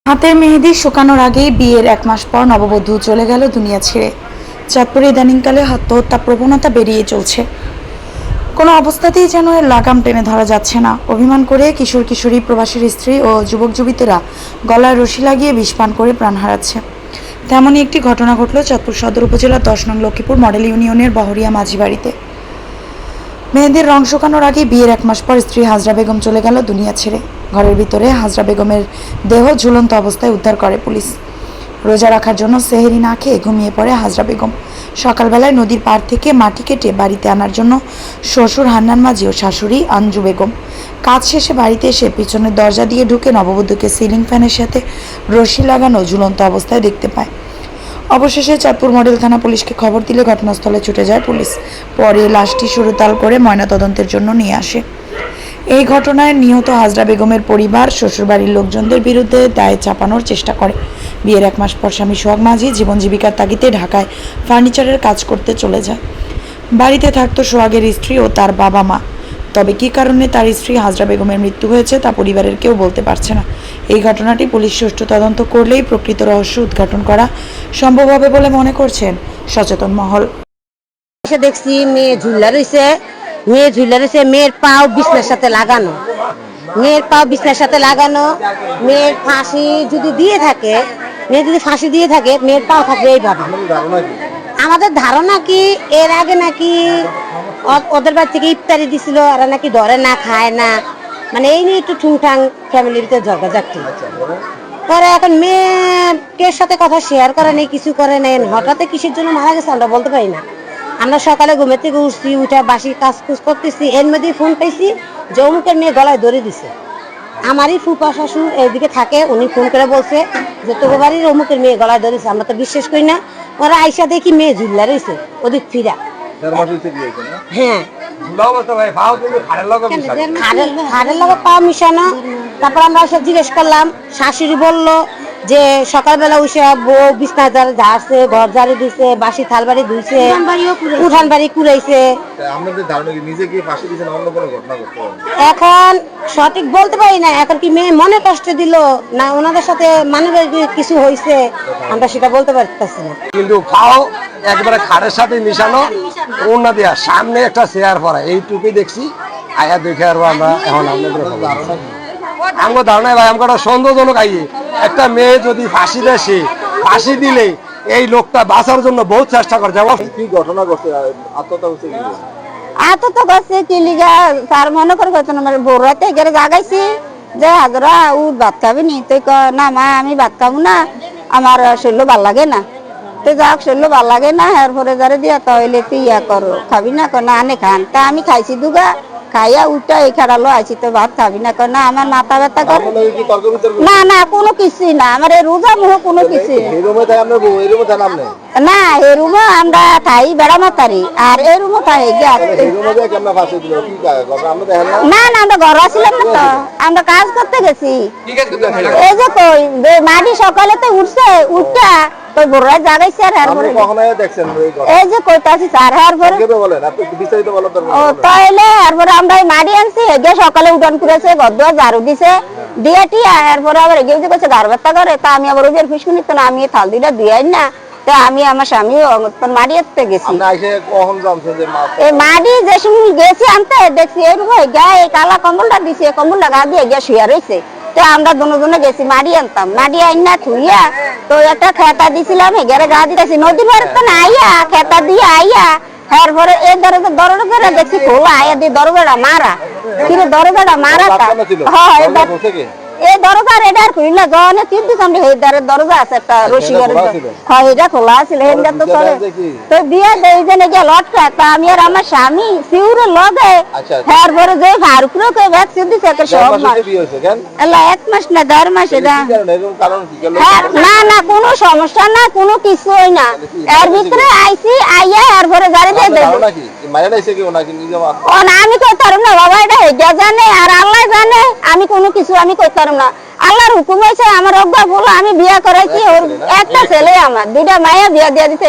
হাতের মেহেদি শুকানোর আগেই বিয়ের 1 মাস পর নববধূ চলে গেল দুনিয়া ছেড়ে। চাঁদপুরে ইদানিংকালে আত্মহত্যা প্রবণতা বেরিয়ে চলছে। কোনো অবস্থাতেই যেন এর লাগাম টেনে ধরা যাচ্ছে না। অভিমান করে কিশোর কিশোরী, প্রবাসীর স্ত্রী ও যুবক যুবতীরা গলায় রশি লাগিয়ে বিষ পান করে প্রাণ হারাচ্ছে। তেমনই একটি ঘটনা ঘটল চাঁদপুর সদর উপজেলার 10 নং লক্ষ্মীপুর মডেল ইউনিয়নের বহরিয়া মাঝি বাড়িতে। মেহেদির রং শুকানোর আগে বিয়ের 1 মাস পর স্ত্রী হাজরা বেগম চলে গেল দুনিয়া ছেড়ে। ঘরের ভিতরে হাজরা বেগমের দেহ ঝুলন্ত অবস্থায় উদ্ধার করে পুলিশ। রোজা রাখার জন্য সেহরি না খেয়ে ঘুমিয়ে পড়ে হাজরা বেগম। সকালবেলায় নদীর পাড় থেকে মাটি কেটে বাড়িতে আনার জন্য শ্বশুর হান্নান মাঝি ও শাশুড়ি আঞ্জু বেগম কাজ শেষে বাড়িতে এসে পিছনের দরজা দিয়ে ঢুকে নববধূকে সিলিং ফ্যানের সাথে রশি লাগানো ঝুলন্ত অবস্থায় দেখতে পায়। অবশেষে চাঁদপুর মডেল থানা পুলিশকে খবর দিলে ঘটনাস্থলে ছুটে যায় পুলিশ। পরে লাশটি সুরতাল করে ময়নাতদন্তের জন্য নিয়ে আসে। এই ঘটনায় নিহত হাজরা বেগমের পরিবার শ্বশুরবাড়ির লোকজনদের বিরুদ্ধে দায় চাপানোর চেষ্টা করে। বিয়ের 1 মাস পর স্বামী সোহাগ মাঝি জীবন জীবিকার তাগিদে ঢাকায় ফার্নিচারের কাজ করতে চলে যায়। বাড়িতে থাকতো সোহাগের স্ত্রী ও তার বাবা মা। তবে কী কারণে তার স্ত্রী হাজরা বেগমের মৃত্যু হয়েছে তা পরিবারের কেউ বলতে পারছে না। এই ঘটনাটি পুলিশ সুষ্ঠু তদন্ত করলেই প্রকৃত রহস্য উদ্ঘাটন করা সম্ভব হবে বলে মনে করছেন সচেতন মহল। দেখছি মেয়ে ঝুল্লা রয়েছে, মেয়ের পাও বিছনার সাথে লাগানো, মেয়ের ফাঁসি যদি দিয়ে থাকে, মেয়ের পাও থাকবে এইভাবে। আমাদের ধারণা কি এর আগে নাকি ওদের বাড়ি থেকে ইফতারি দিছিল, আর নাকি ধরে না খায় না, মানে এই নিয়ে একটু ঠুংঠাং ফ্যামিলির ভিতরে ঝগড়াঝাটি। পরে এখন মেয়ের সাথে কথা শেয়ার করে নেই, কিছু করে নেই, হঠাৎ কিসের জন্য মারা গেছে আমরা বলতে পারি না। আমরা সকালে ঘুমের থেকে উঠছি, উঠে বাসি কাজ কুজ করতেছি, এর মধ্যেই ফোন পাইছি যে অমুকের মেয়ে গলায় ধরে দিছে। আমারই ফুপা শাশুড় এইদিকে থাকে, উনি ফোন করে বলছে যে তোর বাড়ির অমুকের মেয়ে গলায় ধরেছে। আমরা তো বিশ্বাস করি না। ওরা আইসা দেখি মেয়ে ঝুল্লা রয়েছে ওদিক ফিরা। হ্যাঁ, হাড়ের লগে পা মিশানো। তারপর আমরা এসে জিজ্ঞেস করলাম, শাশুড়ি বললো যে সকালবেলা উঠে বউ বিছনা ঝাড়ছে, ঘর ঝাড়ি দিছে, বাসি থাল বাড়ি ধুইছে, উঠান বাড়ি কুড়াইছে। এখন সঠিক বলতে পারি না, এখন কি মেয়ে মনে কষ্ট দিল না ওনাদের সাথে মানবিক কিছু হয়েছে আমরা সেটা বলতে পারতেছি না। কিন্তু খাও একবারে খাড়ের সাথে মিশানো, ওনা দিয়া সামনে একটা চেয়ার পড়া, এইটুকুই দেখছি। আয়া দেখে আর আমরা এখন আমার ধারণা ভাই আমার সন্দেহজনক আইয়ে একটা মেয়ে যদি ফাঁসি দেয়, সে ফাঁসি দিলে এই লোকটা বাঁচার জন্য বহুত চেষ্টা করে। যেমন কি ঘটনা ঘটছে, আত্মহত্যা করছে কি লিগা তার মনে করে ঘটনা মানে ভোর রাতে গেলে জাগাইছি যে হাজরা ও ভাত খাবি নি, তুই না মা আমি ভাত খাবো না, আমার শরীর ভাল লাগে না। তো যাক শরীর ভাল লাগে না, এরপরে যারে দিয়া তাহলে তুই ইয়া করো খাবি না, না আনে খান। তা আমি খাইছি দুগা, খাইয়া উঠা এই খাড়ালো আইছি, তো ভাত খাবি না, না আমার মাথা ব্যথা করে। না না কোনো কিছুই না, আমার এই রোজা মুহ কোনো কিছু না। এই রুমে আমরা খাই বেড়া মাতারি, আর এই রুমে খাই না না আমরা ঘর আসছিলাম না, তো আমরা কাজ করতে গেছি। এই যে কই মাটি সকালে তো উঠছে, উঠা কই বড়রা জাগাইছে। আর এই যে কইতাছি স্যার, তাইলে এরপরে আমরা মাটি আনছি, এগে সকালে উঠান করেছে, ঘর দুয়ার ঝাড়ু দিছে, দিয়ে টিয়া এরপরে আবার এগিয়ে যে করছে গার ব্যথা করে। তা আমি আবার ওদের ফুসকুনি তো আমি থাল দিটা দিয়াই না, তো আমি আমার স্বামী মাটি আনতে গেছি। এই মাটি যে সময় গেছি আনতে দেখছি এই গায়ে কালা কম্বলটা দিছে, কম্বলটা গা দিয়ে গিয়ে শুয়ে রয়েছে। তো আমরা দুজনে গেছি মাটি আনতাম, মাটি আইনা থুইয়া তো একটা খেতা দিছিলাম, এগারে গা দিতেছি নদীর বাড়ি তো না আইয়া খেতা দিয়ে আইয়া এরপরে এই দরজা দেখছি খোলা, আয়া দিয়ে দরজাটা মারা। কিন্তু দরজাটা মারা হ্যাঁ এই দরজার এটা আর খুলি না, জনে চিন্তি সামনে এই দরজা আছে একটা রশি করে, হ্যাঁ এটা খোলা ছিল হেনটা তো চলে। তো দিয়ে দেই যে নাকি লটকা, তা আমি আর আমার স্বামী সিউরে লগে এরপরে যে ফারুকরে কই ভ্যাকসিন দিছে একটা সব আল্লাহ 1 মাস না 1.5 মাস। এটা না না কোনো সমস্যা না, কোনো কিছুই না। এর ভিতরে আইছি আইয়া এরপরে গাড়ি দিয়ে দেব আমি কইতাম না বাবা, এটা হেজা জানে আর আল্লাহ জানে, আমি কোনো কিছু আমি কইতাম না। আল্লাহর হুকুম হয়েছে, আমার অজ্ঞা বলো আমি বিয়া করাইছি, ওর একটা ছেলে, আমার 2টা মায়া বিয়া দিয়া দিছে।